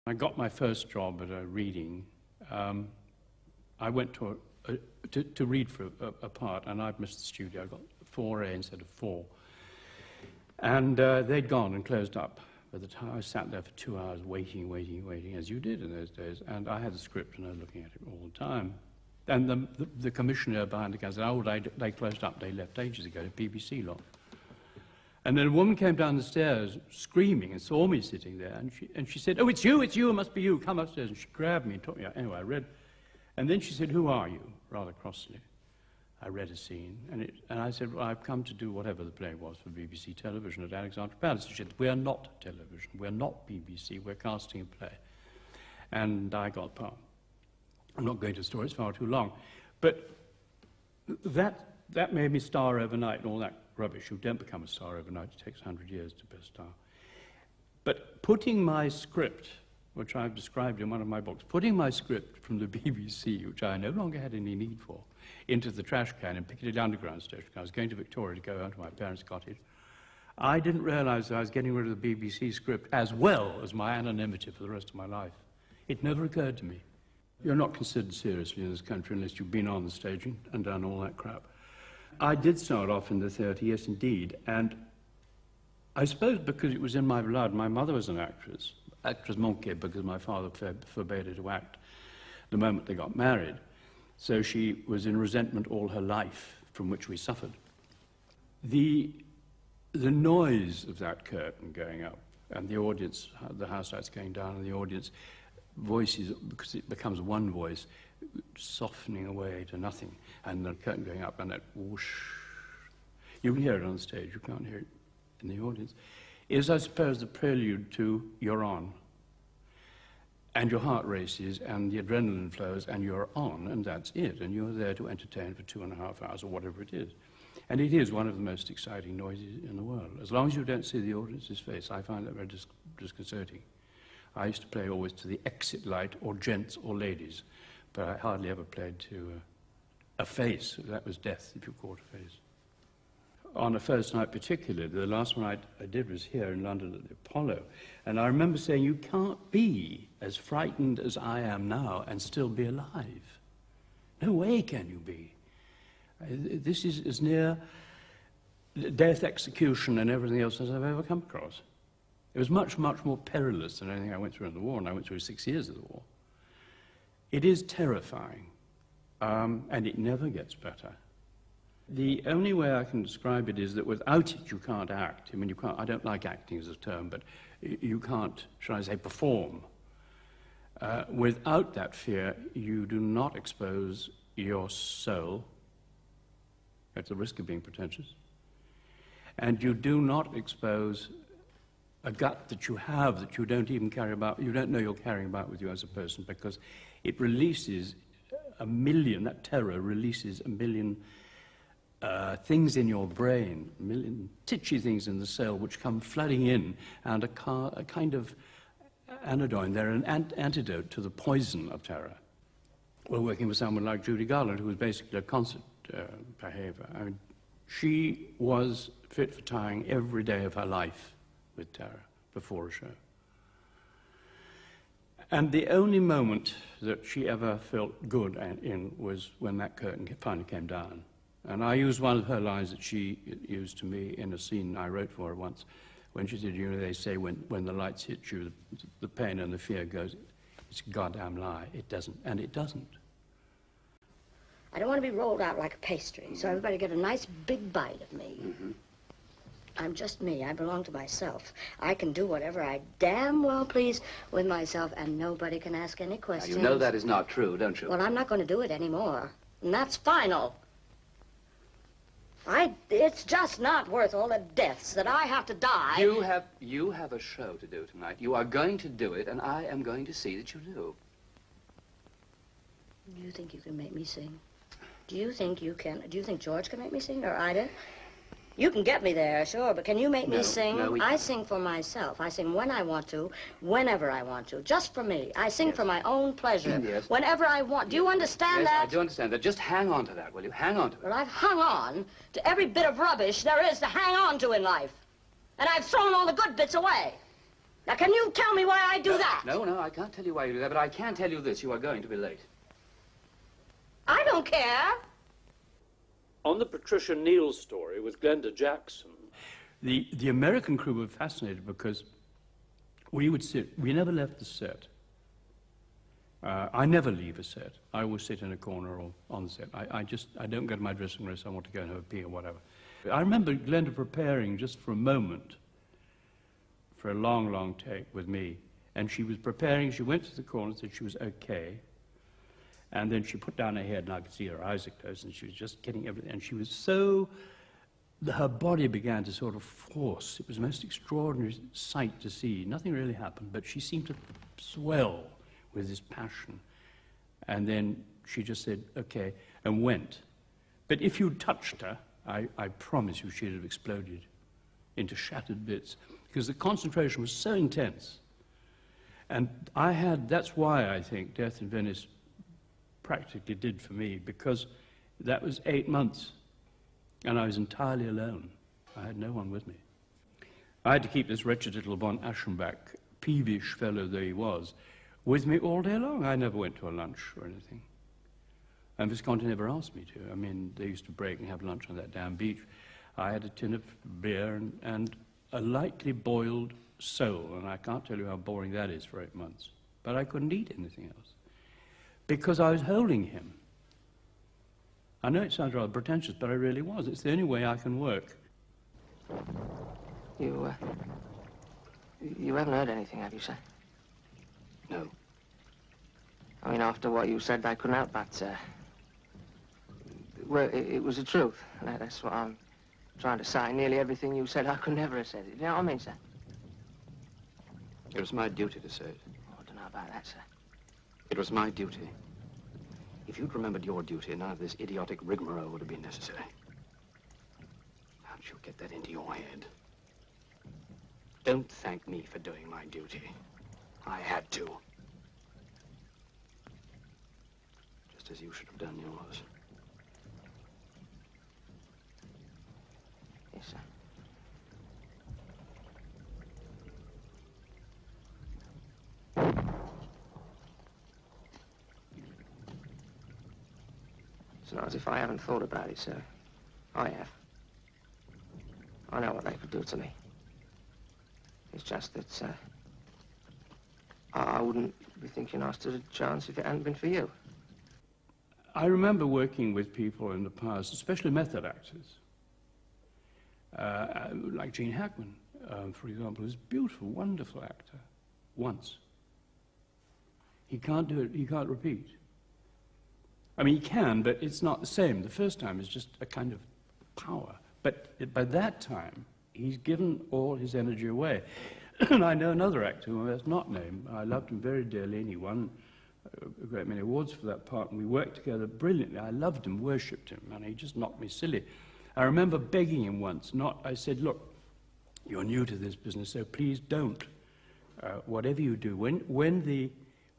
I got my first job at a reading. I went to read for a part, and I'd missed the studio. I got 4A instead of 4. And they'd gone and closed up. By the time I sat there for 2 hours waiting, as you did in those days, and I had the script and I was looking at it all the time. And the commissioner behind the counter said, oh, they closed up, they left ages ago, the BBC lot. And then a woman came down the stairs screaming and saw me sitting there, and she said, oh, it's you, it must be you, come upstairs. And she grabbed me and took me out. Anyway, I read, and then she said, who are you, rather crossly. I read a scene, and I said, well, I've come to do whatever the play was for BBC television at Alexandra Palace. She said, we are not television, we're not BBC, we're casting a play. And I got the part. I'm not going to the story, it's far too long. But that made me star overnight and all that rubbish. You don't become a star overnight, it takes 100 years to be a star. But putting my script, which I've described in one of my books, putting my script from the BBC, which I no longer had any need for, into the trash can in Piccadilly Underground station. I was going to Victoria to go out to my parents' cottage. I didn't realize that I was getting rid of the BBC script as well as my anonymity for the rest of my life. It never occurred to me. You're not considered seriously in this country unless you've been on the stage and done all that crap. I did start off in the theatre, yes indeed, and I suppose because it was in my blood. My mother was an actress manquée, because my father forbade her to act the moment they got married. So she was in resentment all her life, from which we suffered. The noise of that curtain going up, and the audience, the house lights going down, and the audience voices, because it becomes one voice, softening away to nothing, and the curtain going up, and that whoosh. You can hear it on the stage, you can't hear it in the audience. Is, I suppose, the prelude to you're on. And your heart races, and the adrenaline flows, and you're on, and that's it. And you're there to entertain for 2.5 hours, or whatever it is. And it is one of the most exciting noises in the world. As long as you don't see the audience's face, I find that very disconcerting. I used to play always to the exit light, or gents, or ladies, but I hardly ever played to a face. That was death, if you caught a face. On the first night particularly, the last one I did was here in London at the Apollo, and I remember saying, you can't be as frightened as I am now and still be alive. No way can you be. This is as near death, execution, and everything else as I've ever come across. It was much, much more perilous than anything I went through in the war, and I went through 6 years of the war. It is terrifying, and it never gets better. The only way I can describe it is that without it you can't act. I mean, you can't, I don't like acting as a term, but you can't, shall I say, perform. Without that fear, you do not expose your soul, at the risk of being pretentious, and you do not expose a gut that you have that you don't even carry about, you don't know you're carrying about with you as a person, because it releases that terror releases a million things in your brain, a million titchy things in the cell which come flooding in, and a kind of anodyne. They're an antidote to the poison of terror. We're working with someone like Judy Garland, who was basically a concert behavior. I mean, she was fit for tying every day of her life with terror before a show. And the only moment that she ever felt good in was when that curtain finally came down. And I used one of her lines that she used to me in a scene I wrote for her once, when she said, you know, they say when the lights hit you, the pain and the fear goes, it's a goddamn lie. It doesn't, and it doesn't. I don't want to be rolled out like a pastry, so everybody get a nice big bite of me. Mm-hmm. I'm just me. I belong to myself. I can do whatever I damn well please with myself, and nobody can ask any questions. Now, you know that is not true, don't you? Well, I'm not going to do it anymore, and that's final. It's just not worth all the deaths that I have to die. You have a show to do tonight. You are going to do it, and I am going to see that you do. Do you think you can make me sing? Do you think you can? Do you think George can make me sing, or Ida? You can get me there, sure, but can you make me sing? No, I sing for myself. I sing when I want to, whenever I want to, just for me. I sing for my own pleasure, whenever I want. Do you understand that? Yes, I do understand that. Just hang on to that, will you? Hang on to it. Well, I've hung on to every bit of rubbish there is to hang on to in life. And I've thrown all the good bits away. Now, can you tell me why I do that? No, I can't tell you why you do that, but I can tell you this. You are going to be late. I don't care. On the Patricia Neal story with Glenda Jackson, the American crew were fascinated because we never left the set. I never leave a set. I always sit in a corner or on the set. I don't go to my dressing room unless I want to go and have a pee or whatever. I remember Glenda preparing just for a moment for a long, long take with me. And she was preparing, she went to the corner and said she was okay. And then she put down her head and I could see her eyes closed and she was just getting everything. And she was so, her body began to sort of force. It was the most extraordinary sight to see. Nothing really happened, but she seemed to swell with this passion. And then she just said, okay, and went. But if you touched her, I promise you she'd have exploded into shattered bits because the concentration was so intense. And that's why I think Death in Venice practically did for me, because that was 8 months and I was entirely alone. I had no one with me. I had to keep this wretched little von Aschenbach, peevish fellow though he was, with me all day long. I never went to a lunch or anything. And Visconti never asked me to. I mean, they used to break and have lunch on that damn beach. I had a tin of beer and a lightly boiled sole, and I can't tell you how boring that is for 8 months. But I couldn't eat anything else because I was holding him. I know it sounds rather pretentious, but I really was. It's the only way I can work. You haven't heard anything, have you, sir? No. I mean, after what you said, I couldn't help but, well, it was the truth. That's what I'm trying to say. Nearly everything you said, I could never have said it. You know what I mean, sir? It was my duty to say it. Oh, I don't know about that, sir. It was my duty. If you'd remembered your duty, none of this idiotic rigmarole would have been necessary. How'd you get that into your head? Don't thank me for doing my duty. I had to. Just as you should have done yours. Yes, sir. It's not as if I haven't thought about it, sir. I have. I know what they could do to me. It's just that, I wouldn't be thinking I stood a chance if it hadn't been for you. I remember working with people in the past, especially method actors, like Gene Hackman, for example, who's a beautiful, wonderful actor, once. He can't do it, he can't repeat. I mean, he can, but it's not the same. The first time is just a kind of power. But by that time, he's given all his energy away. And I know another actor who is not named. I loved him very dearly, and he won a great many awards for that part, and we worked together brilliantly. I loved him, worshipped him, and he just knocked me silly. I remember begging him once, I said, look, you're new to this business, so please don't. Whatever you do, when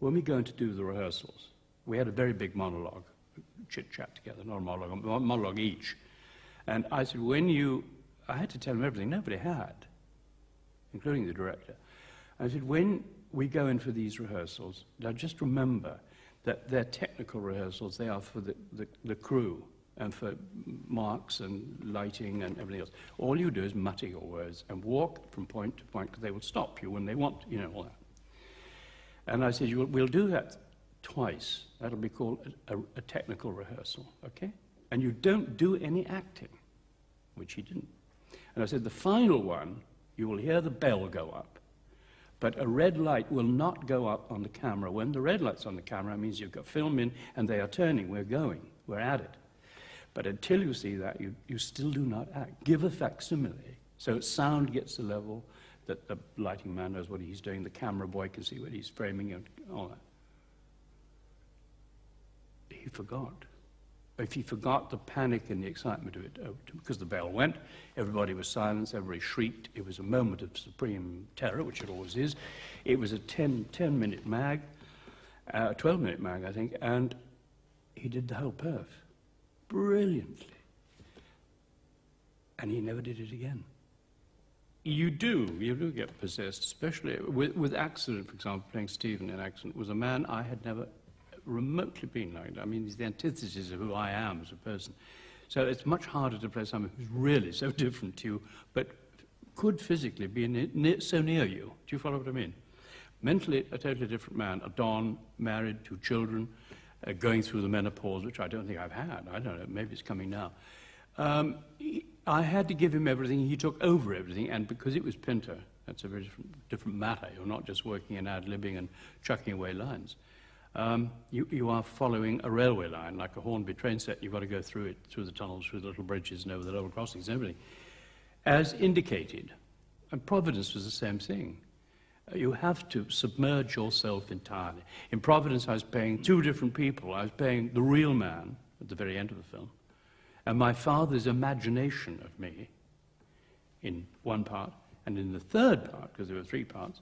we go in to do the rehearsals, we had a very big monologue, chit-chat together, not a monologue each. And I said, I had to tell him everything nobody had, including the director. I said, when we go in for these rehearsals, now just remember that they're technical rehearsals. They are for the crew and for marks and lighting and everything else. All you do is mutter your words and walk from point to point, because they will stop you when they want, all that. And I said, we'll do that twice. That'll be called a technical rehearsal, okay? And you don't do any acting, which he didn't. And I said, the final one, you will hear the bell go up, but a red light will not go up on the camera. When the red light's on the camera, it means you've got film in and they are turning. We're going. We're at it. But until you see that, you still do not act. Give a facsimile. So sound gets the level that the lighting man knows what he's doing, the camera boy can see what he's framing and all that. He forgot. If he forgot the panic and the excitement of it, because the bell went, everybody was silenced, everybody shrieked. It was a moment of supreme terror, which it always is. It was a 10-minute mag, 12-minute mag, I think, and he did the whole perf brilliantly. And he never did it again. You do get possessed, especially with Accident, for example. Playing Stephen in Accident was a man I had never remotely been like. I mean, he's the antithesis of who I am as a person. So it's much harder to play someone who's really so different to you, but could physically be so near you. Do you follow what I mean? Mentally, a totally different man, a Don, married, 2 children, going through the menopause, which I don't think I've had. I don't know, maybe it's coming now. I had to give him everything. He took over everything, and because it was Pinter, that's a very different matter. You're not just working and ad-libbing and chucking away lines. You are following a railway line, like a Hornby train set. You've got to go through it, through the tunnels, through the little bridges, and over the level crossings and everything. As indicated, and Providence was the same thing. You have to submerge yourself entirely. In Providence, I was playing 2 different people. I was playing the real man at the very end of the film, and my father's imagination of me in one part, and in the third part, because there were 3 parts,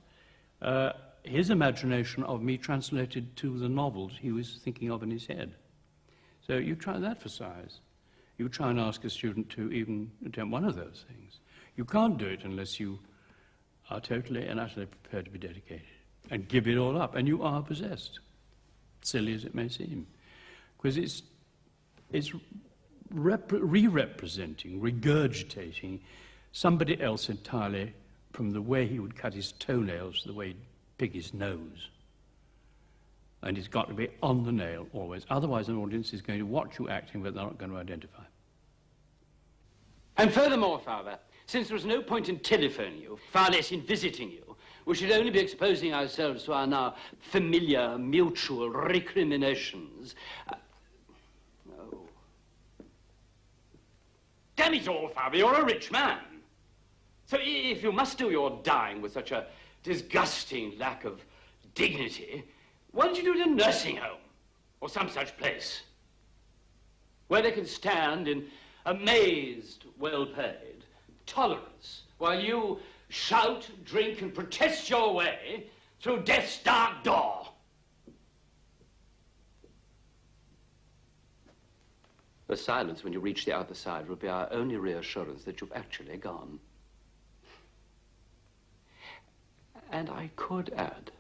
his imagination of me translated to the novels he was thinking of in his head. So you try that for size. You try and ask a student to even attempt one of those things. You can't do it unless you are totally and utterly prepared to be dedicated and give it all up, and you are possessed, silly as it may seem, because it's re-representing, regurgitating somebody else entirely, from the way he would cut his toenails to the way he'd pick his nose. And it's got to be on the nail always. Otherwise, an audience is going to watch you acting, but they're not going to identify. And furthermore, Father, since there is no point in telephoning you, far less in visiting you, we should only be exposing ourselves to our now familiar mutual recriminations. No. Damn it all, Father, you're a rich man. So if you must do your dying with such a disgusting lack of dignity, why don't you do it in a nursing home or some such place where they can stand in amazed, well-paid tolerance while you shout, drink, and protest your way through death's dark door? The silence when you reach the other side will be our only reassurance that you've actually gone. And I could add,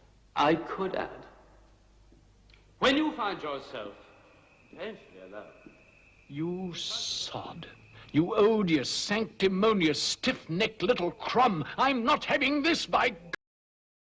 when you find yourself painfully alone, You sod. You odious, sanctimonious, stiff-necked little crumb. I'm not having this, by